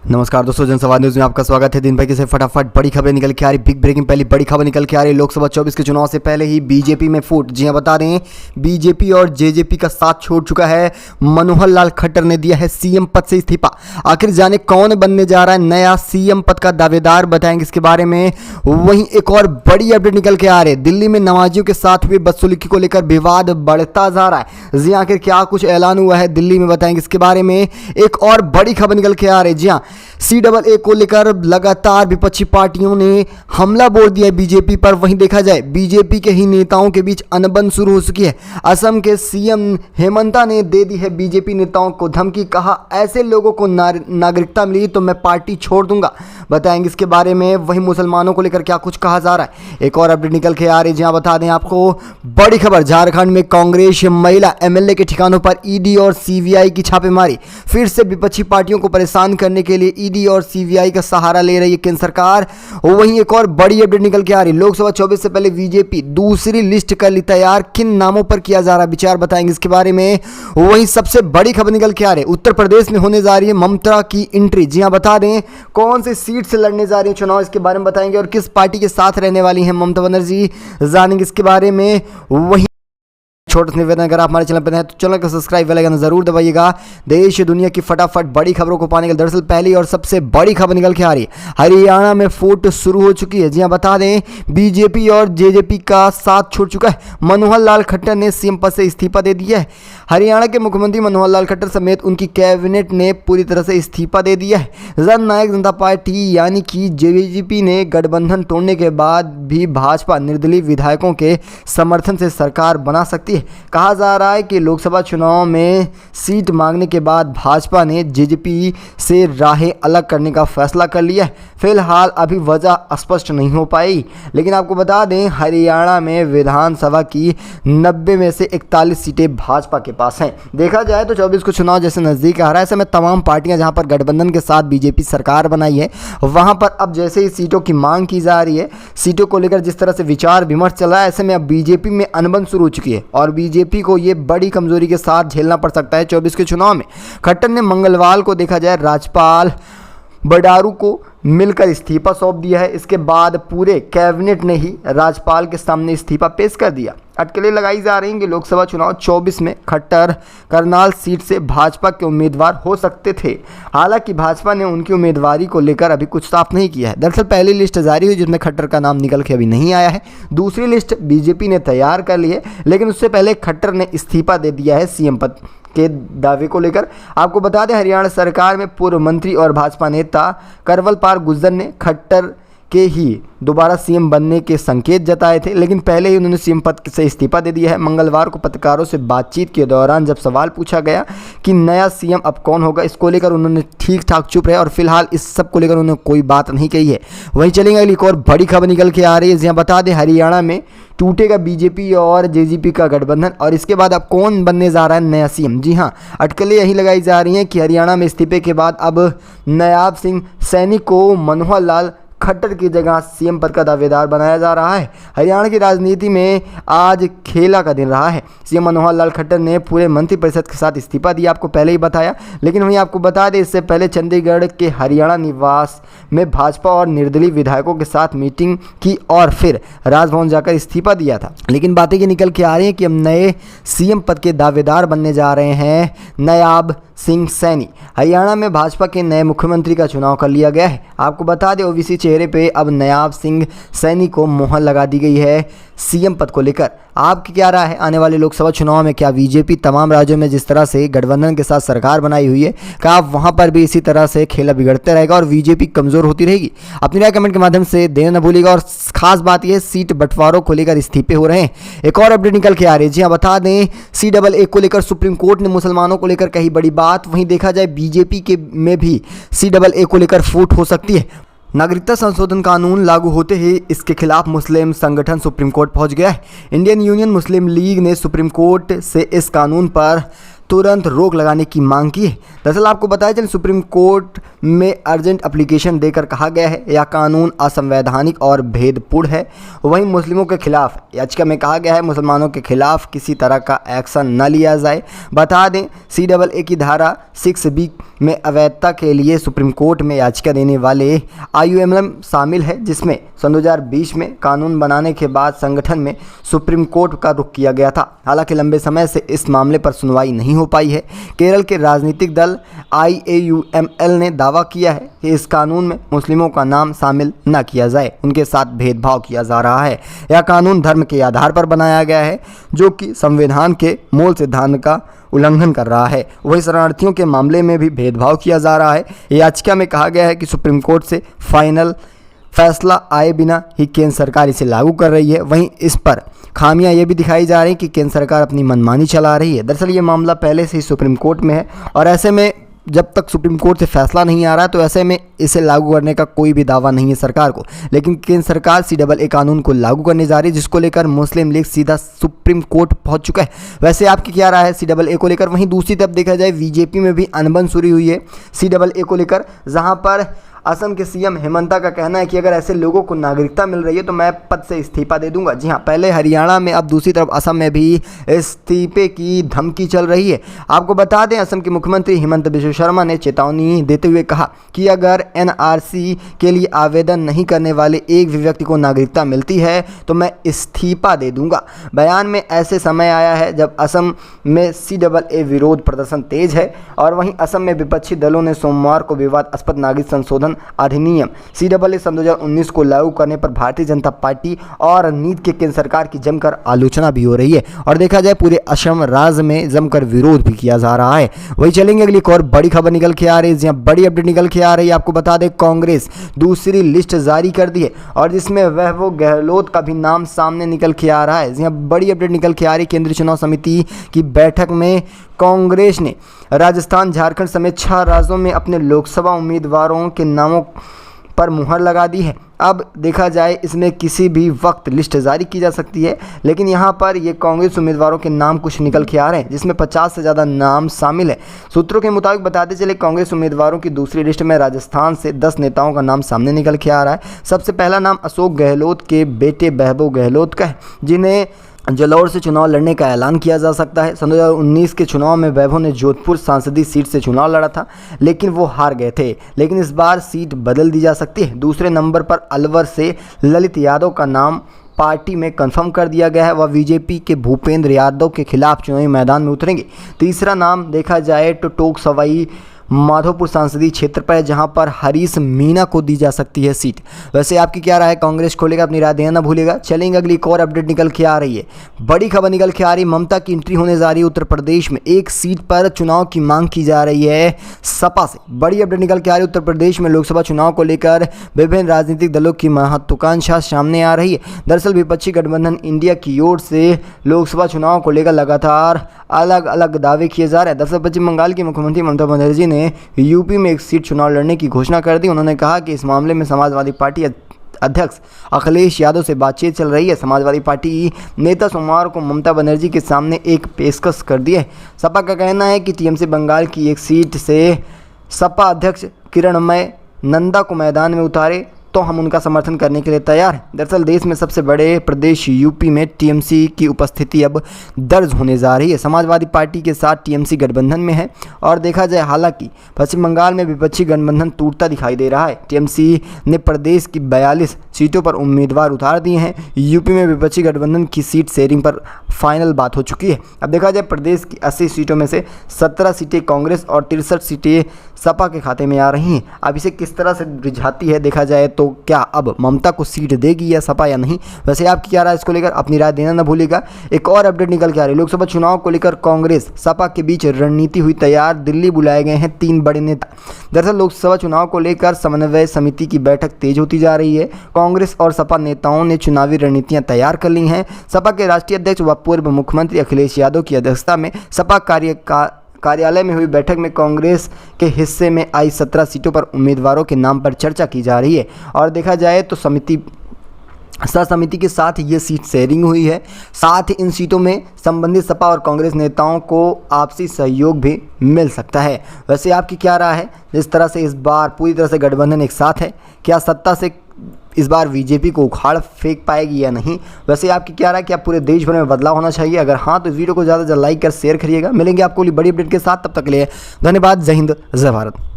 नमस्कार दोस्तों, जनसंवाद न्यूज में आपका स्वागत है। दिन भर की से फटाफट बड़ी खबरें निकल के आ रही। बिग ब्रेकिंग पहली बड़ी खबर निकल के आ रही है। लोकसभा 24 के चुनाव से पहले ही बीजेपी में फूट। जी हां, बता दें बीजेपी और जेजेपी का साथ छोड़ चुका है। मनोहर लाल खट्टर ने दिया है सीएम पद से इस्तीफा। आखिर जाने कौन बनने जा रहा है नया सीएम पद का दावेदार, बताएंगे इसके बारे में। वहीं एक और बड़ी अपडेट निकल के आ रही है। दिल्ली में नमाजियों के साथ हुए बदसलूकी को लेकर विवाद बढ़ता जा रहा है। जी आखिर क्या कुछ ऐलान हुआ है दिल्ली में, बताएंगे इसके बारे में। एक और बड़ी खबर निकल के आ रही है। जी हाँ, CAA को लेकर लगातार विपक्षी पार्टियों ने हमला बोल दिया है बीजेपी पर। वहीं देखा जाए बीजेपी के ही नेताओं के बीच अनबन शुरू हो चुकी है। असम के सीएम हेमंता ने दे दी है बीजेपी नेताओं को धमकी। कहा ऐसे लोगों को नागरिकता मिली तो मैं पार्टी छोड़ दूंगा, बताएंगे इसके बारे में। वहीं मुसलमानों को लेकर क्या कुछ कहा जा रहा है, एक और अपडेट निकल के आ रही है। जहां बता दें आपको बड़ी खबर, झारखंड में कांग्रेस महिला MLA के ठिकानों पर ED और CBI की छापेमारी। फिर से विपक्षी पार्टियों को परेशान करने के लिए ED और CBI का सहारा ले रही है केंद्र सरकार। वहीं एक और बड़ी अपडेट निकल के आ रही है। लोकसभा 24 से पहले बीजेपी दूसरी लिस्ट कर ली तैयार। किन नामों पर किया जा रहा है विचार, बताएंगे इसके बारे में। वहीं सबसे बड़ी खबर निकल के आ रही है। उत्तर प्रदेश में होने जा रही है ममता की एंट्री। जी हां, बता दें कौन सी सीट से लड़ने जा रही है चुनाव, इसके बारे में बताएंगे। और किस पार्टी के साथ रहने वाली हैं ममता बनर्जी, जानेंगे इसके बारे में। वहीं छोटा सा निवेदन, अगर आप हमारे चैनल पर हैं तो चैनल को सब्सक्राइब बेल आइकन जरूर दबाइएगा। देश दुनिया की फटाफट बड़ी खबरों को पाने के लिए दरअसल पहली और सबसे बड़ी खबर निकल के आ रही है। हरियाणा में फूट शुरू हो चुकी है। जी हां, बता दें बीजेपी और जेजेपी का साथ छोड़ चुका है। मनोहर लाल खट्टर ने सीएम पद से इस्तीफा दे दिया है। हरियाणा के मुख्यमंत्री मनोहर लाल खट्टर समेत उनकी कैबिनेट ने पूरी तरह से इस्तीफा दे दिया है। जननायक जनता पार्टी यानी कि जेजेपी ने गठबंधन तोड़ने के बाद भी भाजपा निर्दलीय विधायकों के समर्थन से सरकार बना सकती है। कहा जा रहा है कि लोकसभा चुनाव में सीट मांगने के बाद भाजपा ने जेजेपी से राहें अलग करने का फैसला कर लिया है। फिलहाल अभी वजह स्पष्ट नहीं हो पाई, लेकिन आपको बता दें हरियाणा में विधानसभा की 90 में से 41 सीटें भाजपा के पास हैं। देखा जाए तो 24 को चुनाव जैसे नज़दीक आ रहा है, ऐसे में तमाम पार्टियां जहां पर गठबंधन के साथ बीजेपी सरकार बनाई है, वहां पर अब जैसे ही सीटों की मांग की जा रही है, सीटों को लेकर जिस तरह से विचार विमर्श चल रहा है, ऐसे में अब बीजेपी में अनबन शुरू हो चुकी है और बीजेपी को ये बड़ी कमजोरी के साथ झेलना पड़ सकता है 24 के चुनाव में। खट्टर ने मंगलवार को देखा जाए राज्यपाल बंडारू को मिलकर इस्तीफा सौंप दिया है। इसके बाद पूरे कैबिनेट ने ही राज्यपाल के सामने इस्तीफा पेश कर दिया। अटकलें लगाई जा रही हैं कि लोकसभा चुनाव 24 में खट्टर करनाल सीट से भाजपा के उम्मीदवार हो सकते थे। हालांकि भाजपा ने उनकी उम्मीदवारी को लेकर अभी कुछ साफ नहीं किया है। दरअसल पहली लिस्ट जारी हुई जिसमें खट्टर का नाम निकल के अभी नहीं आया है। दूसरी लिस्ट बीजेपी ने तैयार कर ली है, लेकिन उससे पहले खट्टर ने इस्तीफा दे दिया है सीएम पद के दावे को लेकर। आपको बता दें हरियाणा सरकार में पूर्व मंत्री और भाजपा नेता कंवरपाल गुर्जर ने खट्टर के ही दोबारा सीएम बनने के संकेत जताए थे, लेकिन पहले ही उन्होंने सीएम पद से इस्तीफा दे दिया है। मंगलवार को पत्रकारों से बातचीत के दौरान जब सवाल पूछा गया कि नया सीएम अब कौन होगा, इसको लेकर उन्होंने ठीक ठाक चुप रहे और फिलहाल इस सब को लेकर उन्होंने कोई बात नहीं कही है। वहीं चलेंगे अगली एक और बड़ी खबर निकल के आ रही है। जहाँ बता दें हरियाणा में टूटेगा बीजेपी और जेजेपी का गठबंधन और इसके बाद अब कौन बनने जा रहा है नया सीएम। जी हाँ, अटकलें यही लगाई जा रही हैं कि हरियाणा में इस्तीफे के बाद अब नायब सिंह सैनी को मनोहर लाल खट्टर की जगह सीएम पद का दावेदार बनाया जा रहा है। हरियाणा की राजनीति में आज खेला का दिन रहा है। सीएम मनोहर लाल खट्टर ने पूरे मंत्रिपरिषद के साथ इस्तीफा दिया, आपको पहले ही बताया। लेकिन वहीं आपको बता दें इससे पहले चंडीगढ़ के हरियाणा निवास में भाजपा और निर्दलीय विधायकों के साथ मीटिंग की और फिर राजभवन जाकर इस्तीफा दिया था। लेकिन बातें ये निकल के आ रही हैं कि अब नए सीएम पद के दावेदार बनने जा रहे हैं नायब सिंह सैनी। हरियाणा में भाजपा के नए मुख्यमंत्री का चुनाव कर लिया गया है। आपको बता दें ओबीसी चेहरे पे अब नायब सिंह सैनी को मोहर लगा दी गई है सीएम पद को लेकर। आपकी क्या राय है आने वाले लोकसभा चुनाव में? क्या बीजेपी तमाम राज्यों में जिस तरह से गठबंधन के साथ सरकार बनाई हुई है, क्या आप वहां पर भी इसी तरह से खेला बिगड़ते रहेगा और बीजेपी कमजोर होती रहेगी? अपनी राय कमेंट के माध्यम से देना न भूलिएगा। और खास बात यह सीट बंटवारों को लेकर इस्तीफे हो रहे हैं। एक और अपडेट निकल के आ रही है। जी हाँ, बता दें CAA को लेकर सुप्रीम कोर्ट ने मुसलमानों को लेकर कही बड़ी बात। वहीं देखा जाए बीजेपी के में भी CAA को लेकर फूट हो सकती है। नागरिकता संशोधन कानून लागू होते ही इसके खिलाफ मुस्लिम संगठन सुप्रीम कोर्ट पहुंच गया है। इंडियन यूनियन मुस्लिम लीग ने सुप्रीम कोर्ट से इस कानून पर तुरंत रोक लगाने की मांग की है। दरअसल आपको बताया चले सुप्रीम कोर्ट में अर्जेंट एप्लीकेशन देकर कहा गया है यह कानून असंवैधानिक और भेदपूर्ण है। वहीं मुस्लिमों के खिलाफ याचिका में कहा गया है मुसलमानों के खिलाफ किसी तरह का एक्शन न लिया जाए। बता दें CAA की धारा 6B में अवैधता के लिए सुप्रीम कोर्ट में याचिका देने वाले IUML शामिल है, जिसमें सन 2020 में कानून बनाने के बाद संगठन में सुप्रीम कोर्ट का रुख किया गया था। हालांकि लंबे समय से इस मामले पर सुनवाई नहीं हो पाई है। केरल के राजनीतिक दल IAUML ने दावा किया है कि इस कानून में मुस्लिमों का नाम शामिल न किया जाए, उनके साथ भेदभाव किया जा रहा है। यह कानून धर्म के आधार पर बनाया गया है, जो कि संविधान के मूल सिद्धांत का उल्लंघन कर रहा है। वहीं शरणार्थियों के मामले में भी भेदभाव किया जा रहा है। याचिका में कहा गया है कि सुप्रीम कोर्ट से फाइनल फैसला आए बिना ही केंद्र सरकार इसे लागू कर रही है। वहीं इस पर खामियां ये भी दिखाई जा रही हैं कि केंद्र सरकार अपनी मनमानी चला रही है। दरअसल ये मामला पहले से ही सुप्रीम कोर्ट में है और ऐसे में जब तक सुप्रीम कोर्ट से फैसला नहीं आ रहा तो ऐसे में इसे लागू करने का कोई भी दावा नहीं है सरकार को। लेकिन केंद्र सरकार CAA कानून को लागू करने जा रही है, जिसको लेकर मुस्लिम लीग सीधा सुप्रीम कोर्ट पहुंच चुका है। वैसे आपकी क्या राय है CAA को लेकर? वहीं दूसरी तरफ देखा जाए बीजेपी में भी अनबन शुरू हुई है CAA को लेकर, जहां पर असम के CM हेमंता का कहना है कि अगर ऐसे लोगों को नागरिकता मिल रही है तो मैं पद से इस्तीफा दे दूंगा। जी हाँ, पहले हरियाणा में, अब दूसरी तरफ असम में भी इस्तीफे की धमकी चल रही है। आपको बता दें, असम के मुख्यमंत्री हिमंत बिश्व शर्मा ने चेतावनी देते हुए कहा कि अगर NRC के लिए आवेदन नहीं करने वाले एक भी व्यक्ति को नागरिकता मिलती है तो मैं इस्तीफा दे दूंगा। बयान में ऐसे समय आया है जब असम में CAA विरोध प्रदर्शन तेज है और वहीं असम में विपक्षी दलों ने सोमवार को विवादास्पद नागरिक संशोधन अधिनियम CAA सन 2019 को लागू करने पर भारतीय जनता पार्टी और नीति के केंद्र सरकार की जमकर आलोचना भी हो रही है और देखा जाए पूरे असम राज्य में जमकर विरोध भी किया जा रहा है। वही चलेंगे अगली एक और बड़ी खबर निकल के आ रही है, जहां बड़ी अपडेट निकल के आ रही है। आपको बता दें, कांग्रेस दूसरी लिस्ट जारी कर दी है और जिसमें वैभव गहलोत का भी नाम सामने निकल के आ रहा है। जहां बड़ी अपडेट निकल के आ रही है, केंद्रीय चुनाव समिति की बैठक में कांग्रेस ने राजस्थान, झारखंड समेत 6 राज्यों में अपने लोकसभा उम्मीदवारों के नामों पर मुहर लगा दी है। अब देखा जाए, इसमें किसी भी वक्त लिस्ट जारी की जा सकती है, लेकिन यहाँ पर ये कांग्रेस उम्मीदवारों के नाम कुछ निकल के आ रहे हैं, जिसमें 50 से ज़्यादा नाम शामिल है। सूत्रों के मुताबिक बताते चले, कांग्रेस उम्मीदवारों की दूसरी लिस्ट में राजस्थान से 10 नेताओं का नाम सामने निकल के आ रहा है। सबसे पहला नाम अशोक गहलोत के बेटे वैभव गहलोत का है, जिन्हें जलौर से चुनाव लड़ने का ऐलान किया जा सकता है। सन 2019 के चुनाव में वैभव ने जोधपुर सांसदीय सीट से चुनाव लड़ा था, लेकिन वो हार गए थे। लेकिन इस बार सीट बदल दी जा सकती है। दूसरे नंबर पर अलवर से ललित यादव का नाम पार्टी में कंफर्म कर दिया गया है। वह बीजेपी के भूपेंद्र यादव के खिलाफ चुनावी मैदान में उतरेंगे। तीसरा नाम देखा जाए तो टोंक सवाई माधोपुर संसदीय क्षेत्र पर है, जहां पर हरीश मीणा को दी जा सकती है सीट। वैसे आपकी क्या राय है? कांग्रेस खोलेगा, अपनी राय देना ना भूलेगा। चलेंगे अगली एक और अपडेट निकल के आ रही है, बड़ी खबर निकल के आ रही है। ममता की एंट्री होने जा रही है उत्तर प्रदेश में। एक सीट पर चुनाव की मांग की जा रही है सपा से। बड़ी अपडेट निकल के आ रही है, उत्तर प्रदेश में लोकसभा चुनाव को लेकर विभिन्न राजनीतिक दलों की महत्वाकांक्षा सामने आ रही है। दरअसल विपक्षी गठबंधन इंडिया की ओर से लोकसभा चुनाव को लेकर लगातार अलग अलग दावे किए जा रहे हैं। दरअसल पश्चिम बंगाल की मुख्यमंत्री ममता बनर्जी ने यूपी में एक सीट चुनाव लड़ने की घोषणा कर दी। उन्होंने कहा कि इस मामले में समाजवादी पार्टी अध्यक्ष अखिलेश यादव से बातचीत चल रही है। समाजवादी पार्टी नेता सोमवार को ममता बनर्जी के सामने एक पेशकश कर दी है। सपा का कहना है कि टीएमसी बंगाल की एक सीट से सपा अध्यक्ष किरणमय नंदा को मैदान में उतारे तो हम उनका समर्थन करने के लिए तैयार हैं। दरअसल देश में सबसे बड़े प्रदेश यूपी में टीएमसी की उपस्थिति अब दर्ज होने जा रही है। समाजवादी पार्टी के साथ टीएमसी गठबंधन में है और देखा जाए, हालांकि पश्चिम बंगाल में विपक्षी गठबंधन टूटता दिखाई दे रहा है। टीएमसी ने प्रदेश की 42 सीटों पर उम्मीदवार उतार दिए हैं। यूपी में विपक्षी गठबंधन की सीट शेयरिंग पर फाइनल बात हो चुकी है। अब देखा जाए, प्रदेश की 80 सीटों में से 17 सीटें कांग्रेस और 63 सीटें सपा के खाते में आ रही हैं। अब इसे किस तरह से रिझाती है देखा जाए तो क्या अब ममता को सीट देगी या सपा या नहीं? वैसे आपकी क्या राय इसको लेकर? अपनी राय देना ना भूलिएगा। एक और अपडेट निकल के आ रही है, लोकसभा चुनाव को लेकर कांग्रेस सपा के बीच रणनीति हुई तैयार। दिल्ली बुलाए गए हैं 3 बड़े नेता। दरअसल लोकसभा चुनाव को लेकर समन्वय समिति की बैठक तेज होती जा रही है। कांग्रेस और सपा नेताओं ने चुनावी रणनीतियां तैयार कर ली हैं। सपा के राष्ट्रीय अध्यक्ष व पूर्व मुख्यमंत्री अखिलेश यादव की अध्यक्षता में सपा कार्यालय में हुई बैठक में कांग्रेस के हिस्से में आई 17 सीटों पर उम्मीदवारों के नाम पर चर्चा की जा रही है और देखा जाए तो समिति के साथ ये सीट शेयरिंग हुई है। साथ ही इन सीटों में संबंधित सपा और कांग्रेस नेताओं को आपसी सहयोग भी मिल सकता है। वैसे आपकी क्या राय है? जिस तरह से इस बार पूरी तरह से गठबंधन एक साथ है, क्या सत्ता से इस बार बीजेपी को उखाड़ फेंक पाएगी या नहीं। वैसे आपकी क्या राय, क्या पूरे देश भर में बदलाव होना चाहिए? अगर हाँ तो इस वीडियो को ज़्यादा से ज़्यादा लाइक कर शेयर करिएगा। मिलेंगे आपको बड़ी अपडेट के साथ, तब तक के लिए धन्यवाद। जय हिंद, जय भारत।